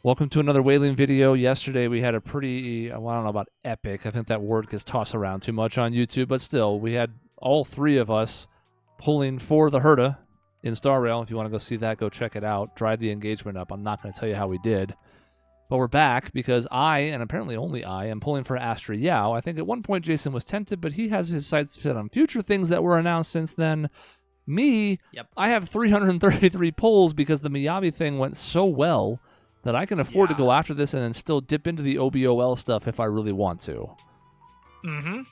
Welcome to another whaling video. Yesterday we had a pretty, well, I don't know about epic. I think that word gets tossed around too much on YouTube, but still, we had all three of us pulling for the Herta in Star Rail. If you want to go see that, go check it out. Drive the engagement up. I'm not going to tell you how we did. But we're back because I, and apparently only I, am pulling for Astra Yao. I think at one point Jason was tempted, but he has his sights set on future things that were announced since then. Me, I have 333 pulls because the Miyabi thing went so well that I can afford to go after this and then still dip into the OBOL stuff if I really want to. Mm-hmm.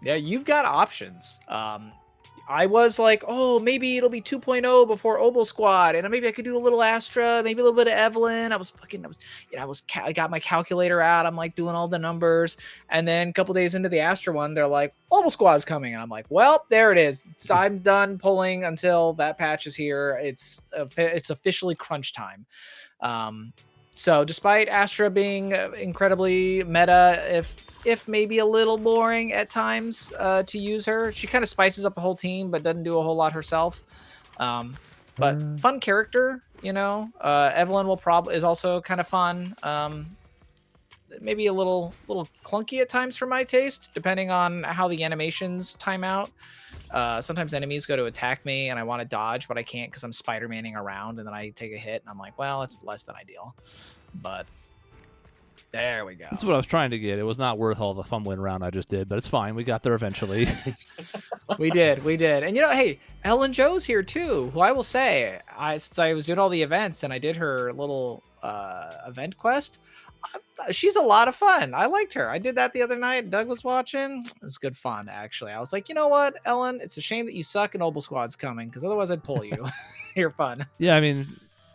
Yeah, you've got options. I was like, oh, maybe it'll be 2.0 before Obel Squad, and maybe I could do a little Astra, maybe a little bit of Evelyn. I got my calculator out. I'm like doing all the numbers, and then a couple days into the Astra one, they're like, Obel Squad's coming, and I'm like, well, there it is. So I'm done pulling until that patch is here. It's officially crunch time. So despite Astra being incredibly meta, if maybe a little boring at times to use her, she kind of spices up the whole team, but doesn't do a whole lot herself. But fun character, you know. Evelyn is also kind of fun. Maybe a little clunky at times for my taste, depending on how the animations time out. Sometimes enemies go to attack me and I want to dodge, but I can't because I'm Spider-Manning around, and then I take a hit and I'm like, well, it's less than ideal. But there we go. This is what I was trying to get. It was not worth all the fumbling around I just did, but it's fine. We got there eventually. We did. And hey, Ellen Jo's here too, who I will say, since I was doing all the events and I did her little event quest, she's a lot of fun. I liked her. I did that the other night. Doug was watching. It was good fun, actually. I was like, you know what, Ellen? It's a shame that you suck and Obel Squad's coming, because otherwise I'd pull you. You're fun. Yeah, I mean,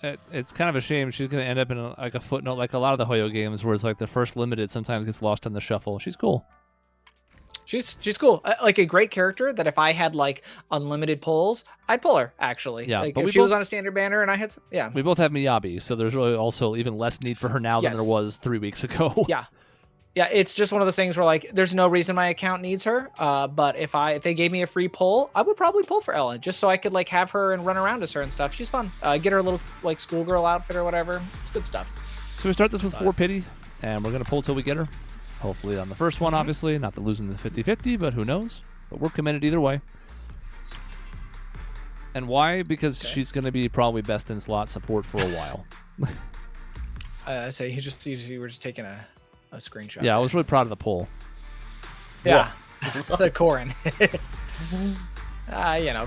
it's kind of a shame she's going to end up in a footnote, like a lot of the Hoyo games, where it's like the first limited sometimes gets lost in the shuffle. She's cool. She's cool. Like a great character that if I had like unlimited pulls, I'd pull her, actually. Yeah, like, if she was on a standard banner and I had we both have Miyabi, so there's really also even less need for her now than there was 3 weeks ago. Yeah, it's just one of those things where like there's no reason my account needs her. But if they gave me a free pull, I would probably pull for Ellen just so I could like have her and run around as her and stuff. She's fun. Get her a little like schoolgirl outfit or whatever. It's good stuff. So we start this with 4 pity, and we're gonna pull till we get her. Hopefully on the first one, obviously. Not the losing the 50-50, but who knows? But we're committed either way. And why? Because she's going to be probably best in slot support for a while. So you were just taking a screenshot. Yeah, I was really proud of the pull. Yeah. The Corin.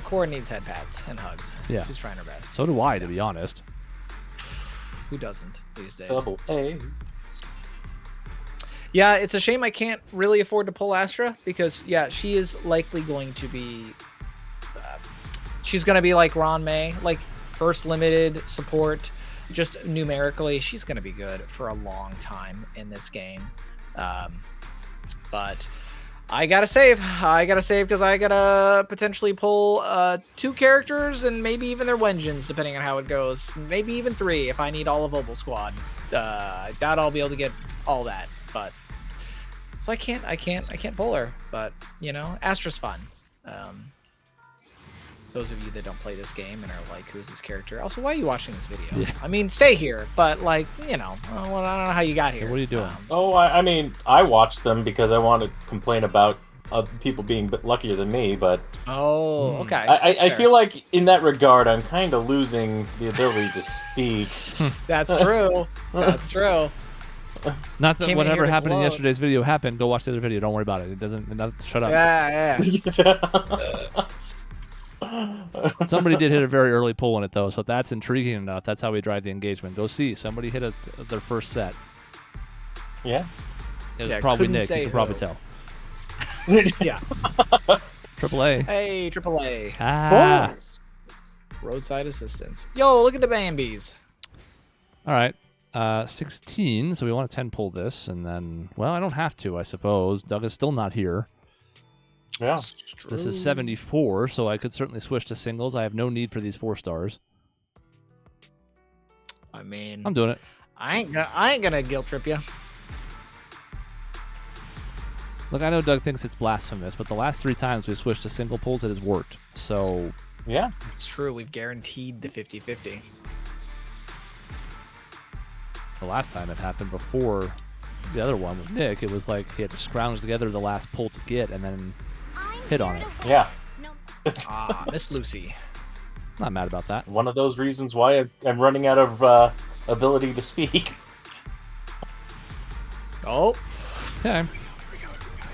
Corin needs head pats and hugs. Yeah. She's trying her best. So do I, to be honest. Who doesn't these days? Double A. Yeah, it's a shame I can't really afford to pull Astra because, she is likely going to be... she's going to be like Ron May, like first limited support. Just numerically, she's going to be good for a long time in this game. But I got to save. Because I got to potentially pull 2 characters and maybe even their Wenjins, depending on how it goes. Maybe even 3 if I need all of Obel Squad. I doubt I'll be able to get all that, but... So I can't pull her, but Astra's fun. Those of you that don't play this game and are like, who's this character? Also, why are you watching this video? Yeah. I mean, stay here, but like, I don't know how you got here. What are you doing? I mean, I watched them because I want to complain about people being a bit luckier than me, but... Oh, okay. I feel like in that regard, I'm kind of losing the ability to speak. That's true. That's true. Not that whatever happened in yesterday's video happened. Go watch the other video. Don't worry about it. It doesn't... Shut up. Yeah. Somebody did hit a very early pull in it, though, so that's intriguing enough. That's how we drive the engagement. Go see. Somebody hit their first set. Yeah? It was probably Nick. You can probably tell. Yeah. Triple A. Hey, Triple A. Ah. Roadside assistance. Yo, look at the Bambies. All right. 16, so we want to 10 pull this, and then, well, I don't have to, I suppose. Doug is still not here. Yeah. This is 74, so I could certainly switch to singles. I have no need for these 4 stars. I mean, I'm doing it. I ain't gonna guilt trip you. Look, I know Doug thinks it's blasphemous, but the last 3 times we've switched to single pulls, it has worked. So, yeah. It's true. We've guaranteed the 50-50. the last time it happened before the other one with Nick. It was like he had to scrounge together the last pull to get and then hit on it. Yeah. Miss Lucy. Not mad about that. One of those reasons why I'm running out of ability to speak. Oh. Okay.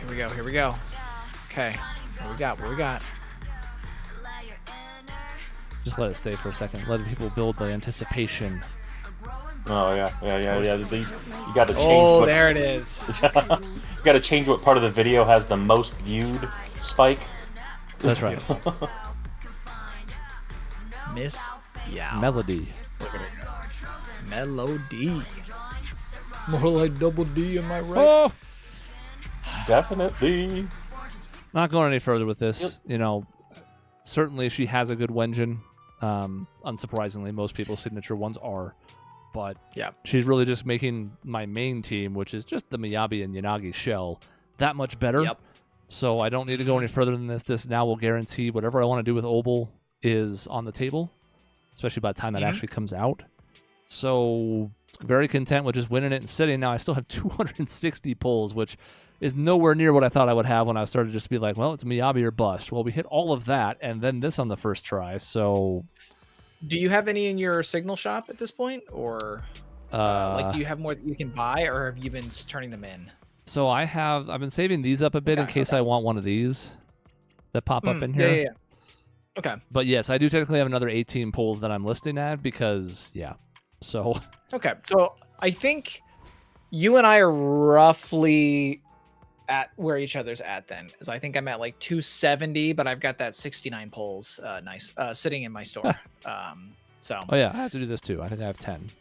Here we go. Okay. What we got? Just let it stay for a second. Let people build the anticipation. Oh yeah. You got to change. Oh, there it is. You got to change what part of the video has the most viewed spike. That's right. Miss. Yeah. Melody. Look at her. Melody. More like double D, am I right? Oh! Definitely. Not going any further with this. Yep. You know, certainly she has a good Wenjin. Unsurprisingly, most people's signature ones are. But yeah, she's really just making my main team, which is just the Miyabi and Yanagi shell, that much better. Yep. So I don't need to go any further than this. This now will guarantee whatever I want to do with Obel is on the table, especially by the time it actually comes out. So very content with just winning it and sitting. Now I still have 260 pulls, which is nowhere near what I thought I would have when I started just to be like, well, it's Miyabi or bust. Well, we hit all of that and then this on the first try. So do you have any in your signal shop at this point, or like do you have more that you can buy, or have you been turning them in? So I've been saving these up a bit in case I want one of these that pop up in here. Yeah. Okay. But yes, I do technically have another 18 pulls that I'm listing at because, yeah. So. Okay. So I think you and I are roughly at where each other's at then. Because I think I'm at like 270, but I've got that 69 pulls sitting in my store. So. Oh, yeah. I have to do this too. I think I have 10.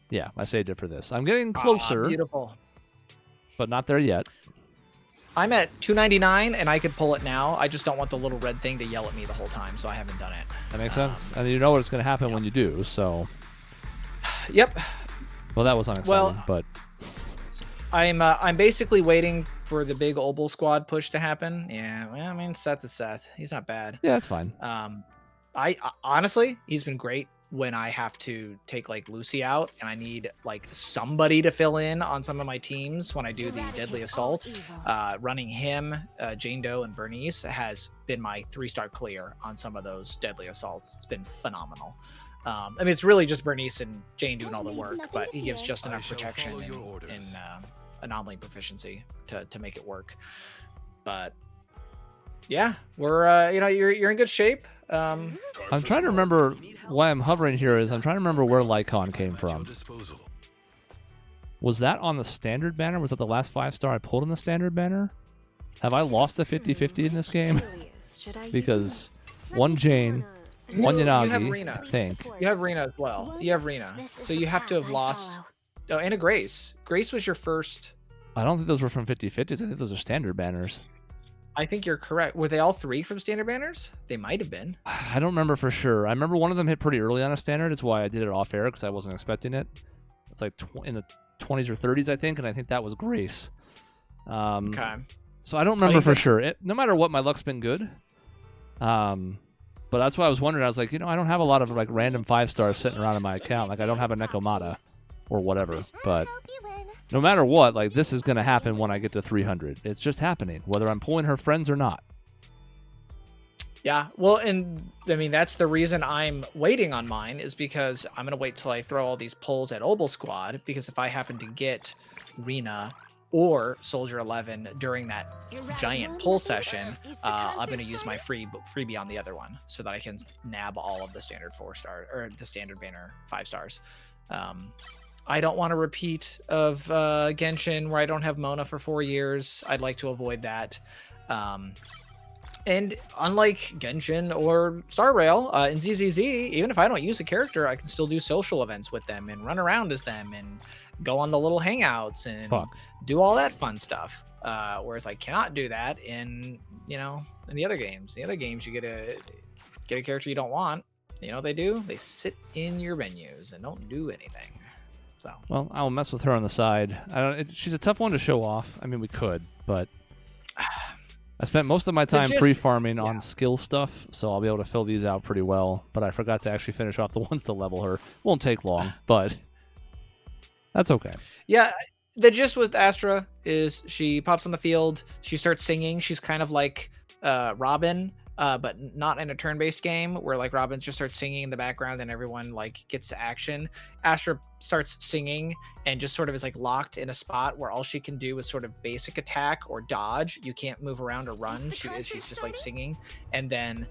Yeah, I saved it for this. I'm getting closer. Beautiful. But not there yet. I'm at 299 and I could pull it now. I just don't want the little red thing to yell at me the whole time, so I haven't done it. That makes sense. And you know what's going to happen when you do, so. Yep. Well, that was unexciting, but. I'm basically waiting for the big Obel squad push to happen. Yeah, well, I mean, Seth is Seth. He's not bad. Yeah, it's fine. I honestly, he's been great when I have to take like Lucy out and I need like somebody to fill in on some of my teams when I do the Deadly Assault. Running him, Jane Doe, and Bernice has been my 3-star clear on some of those Deadly Assaults. It's been phenomenal. I mean, it's really just Bernice and Jane doing all the work, but he gives just enough protection and anomaly proficiency to make it work. But yeah, we're you're in good shape. I'm trying to remember why I'm hovering here. I'm trying to remember where Lycon came from. Was that on the standard banner? Was that the last 5-star I pulled in the standard banner? Have I lost a 50-50 in this game? Because one Jane, one Yanagi, I think. You have Rena as well. You have Rena. So you have to have lost... Oh, and a Grace. Grace was your first... I don't think those were from 50-50s. I think those are standard banners. I think you're correct. Were they all 3 from standard banners? They might have been. I don't remember for sure. I remember one of them hit pretty early on a standard. It's why I did it off air, because I wasn't expecting it. It's like in the 20s or 30s, I think, and I think that was Grace. Okay. So I don't remember for sure. No matter what, my luck's been good. But that's why I was wondering. I was like, I don't have a lot of like random 5-stars sitting around in my account. Like I don't have a Nekomata or whatever. But no matter what, like this is going to happen when I get to 300. It's just happening, whether I'm pulling her friends or not. Yeah, well, and I mean, that's the reason I'm waiting on mine is because I'm going to wait till I throw all these pulls at Obel Squad, because if I happen to get Rena or Soldier 11 during that giant pull session, I'm going to use my freebie on the other one so that I can nab all of the standard 4-star or the standard banner 5-stars. I don't want a repeat of Genshin where I don't have Mona for 4 years. I'd like to avoid that. And unlike Genshin or Star Rail, in ZZZ, even if I don't use a character, I can still do social events with them and run around as them and go on the little hangouts and do all that fun stuff. Whereas I cannot do that in the other games. The other games, you get a character you don't want. You know what they do? They sit in your menus and don't do anything. So well, I'll mess with her on the side. She's a tough one to show off. I mean, we could, but I spent most of my time pre-farming on skill stuff, so I'll be able to fill these out pretty well. But I forgot to actually finish off the ones to level her. Won't take long, but That's okay. Yeah, the gist with Astra is she pops on the field, she starts singing. She's kind of like Robin, but not in a turn-based game where like Robin just starts singing in the background and everyone like gets to action. Astra starts singing and just sort of is like locked in a spot where all she can do is sort of basic attack or dodge. You can't move around or run. She's just like singing, and then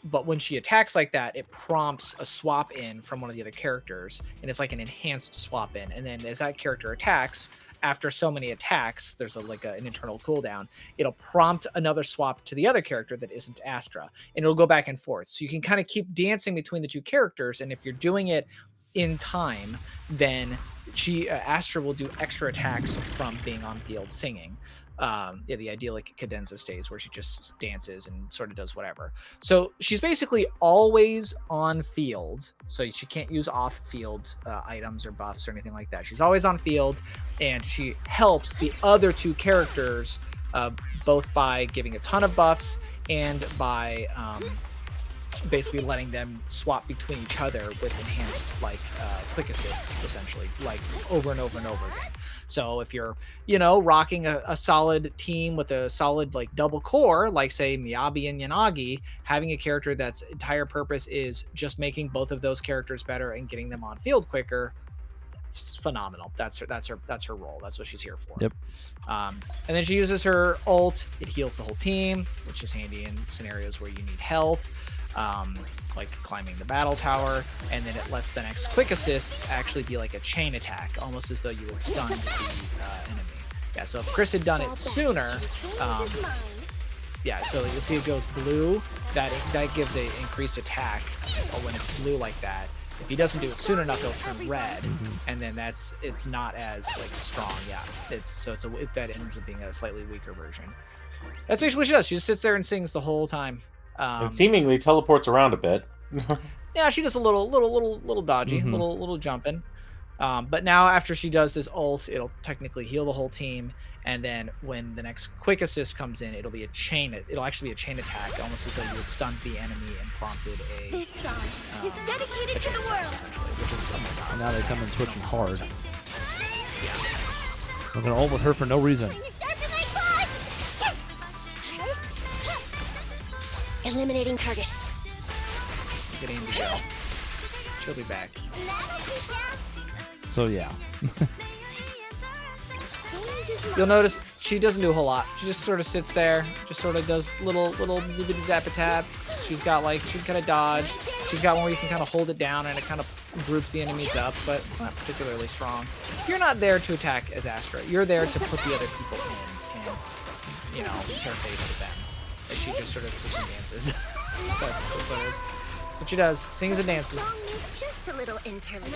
but when she attacks like that, it prompts a swap in from one of the other characters, and it's like an enhanced swap in. And then as that character attacks, after so many attacks, there's an internal cooldown. It'll prompt another swap to the other character that isn't Astra, and it'll go back and forth. So you can kind of keep dancing between the two characters, and if you're doing it in time, then Astra will do extra attacks from being on field singing. The idyllic cadenza stays where she just dances and sort of does whatever. So she's basically always on field, so she can't use off-field items or buffs or anything like that. She's always on field, and she helps the other two characters both by giving a ton of buffs and by basically letting them swap between each other with enhanced quick assists, essentially, like over and over and over again. So if you're, rocking a solid team with a solid like double core, like say Miyabi and Yanagi, having a character that's entire purpose is just making both of those characters better and getting them on field quicker, it's phenomenal. That's her role. That's what she's here for. Yep. And then she uses her ult. It heals the whole team, which is handy in scenarios where you need health. Like climbing the battle tower, and then it lets the next quick assists actually be like a chain attack, almost as though you would stun the enemy. Yeah, so if Chris had done it sooner, so you'll see it goes blue. That gives a increased attack when it's blue like that. If he doesn't do it soon enough, it'll turn red, and then it's not as like strong. Yeah, that ends up being a slightly weaker version. That's basically what she does. She just sits there and sings the whole time. It seemingly teleports around a bit. Yeah, she does a little dodgy, little jumping. But now after she does this ult, it'll technically heal the whole team, and then when the next quick assist comes in, it'll be a chain. It'll actually be a chain attack, almost as though you had stunned the enemy and prompted a. This song is dedicated to the world. Which is And now they come in switching hard. Yeah. We're gonna ult with her for no reason. Eliminating target. Getting to go. She'll be back. So yeah. You'll notice she doesn't do a whole lot. She just sort of sits there, just sort of does little zippity zappy taps. She's got she kind of dodge. She's got one where you can kind of hold it down and it kind of groups the enemies up, but it's not particularly strong. You're not there to attack as Astra. You're there to put the other people in and interface with them. As she just sort of sits and dances. That's what she does. Sings and dances. Just a little interlude.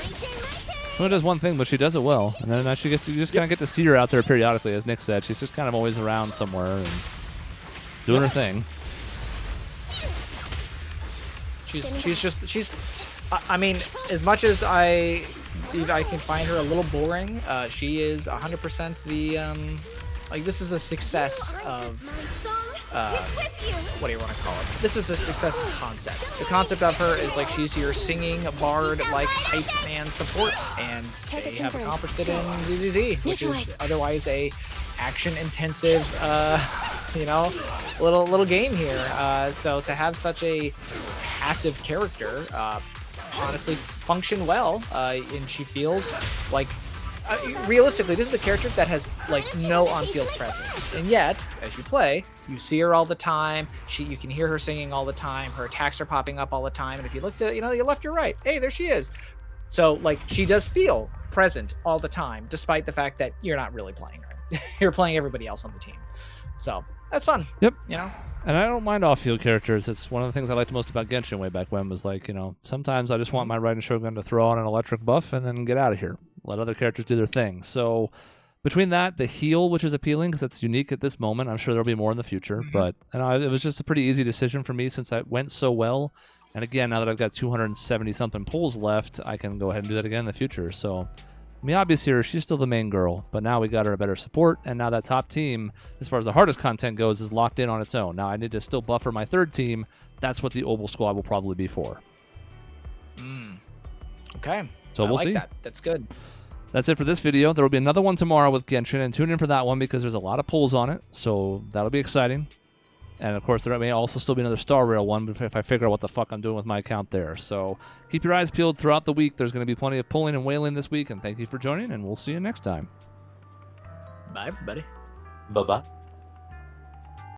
She does one thing, but she does it well. And then you just kind of get to see her out there periodically, as Nick said. She's just kind of always around somewhere and doing her thing. I mean, as much as I can find her a little boring, she is 100% the this is a success of what do you want to call it? This is a success of concept. The concept of her is like she's your singing bard like hype man support, and they have accomplished it in ZZZ, which is otherwise a action intensive little game here. So to have such a passive character honestly function well, and she feels like realistically, this is a character that has no on-field presence, and yet as you play, you see her all the time. You can hear her singing all the time. Her attacks are popping up all the time, and if you look to your left or right, hey, there she is. So she does feel present all the time, despite the fact that you're not really playing her. You're playing everybody else on the team. So that's fun. Yep. And I don't mind off-field characters. It's one of the things I liked most about Genshin way back when was sometimes I just want my Raiden Shogun to throw on an electric buff and then get out of here. Let other characters do their thing. So between that, the heal, which is appealing because it's unique at this moment. I'm sure there'll be more in the future. But it was just a pretty easy decision for me since it went so well. And again, now that I've got 270-something pulls left, I can go ahead and do that again in the future. So Miyabi's here. She's still the main girl. But now we got her a better support. And now that top team, as far as the hardest content goes, is locked in on its own. Now I need to still buffer my third team. That's what the Obel squad will probably be for. Okay. So we'll see. That. That's good. That's it for this video. There will be another one tomorrow with Genshin, and tune in for that one because there's a lot of polls on it, so that'll be exciting. And, of course, there may also still be another Star Rail one if I figure out what the fuck I'm doing with my account there. So keep your eyes peeled throughout the week. There's going to be plenty of pulling and whaling this week, and thank you for joining, and we'll see you next time. Bye, everybody. Bye-bye.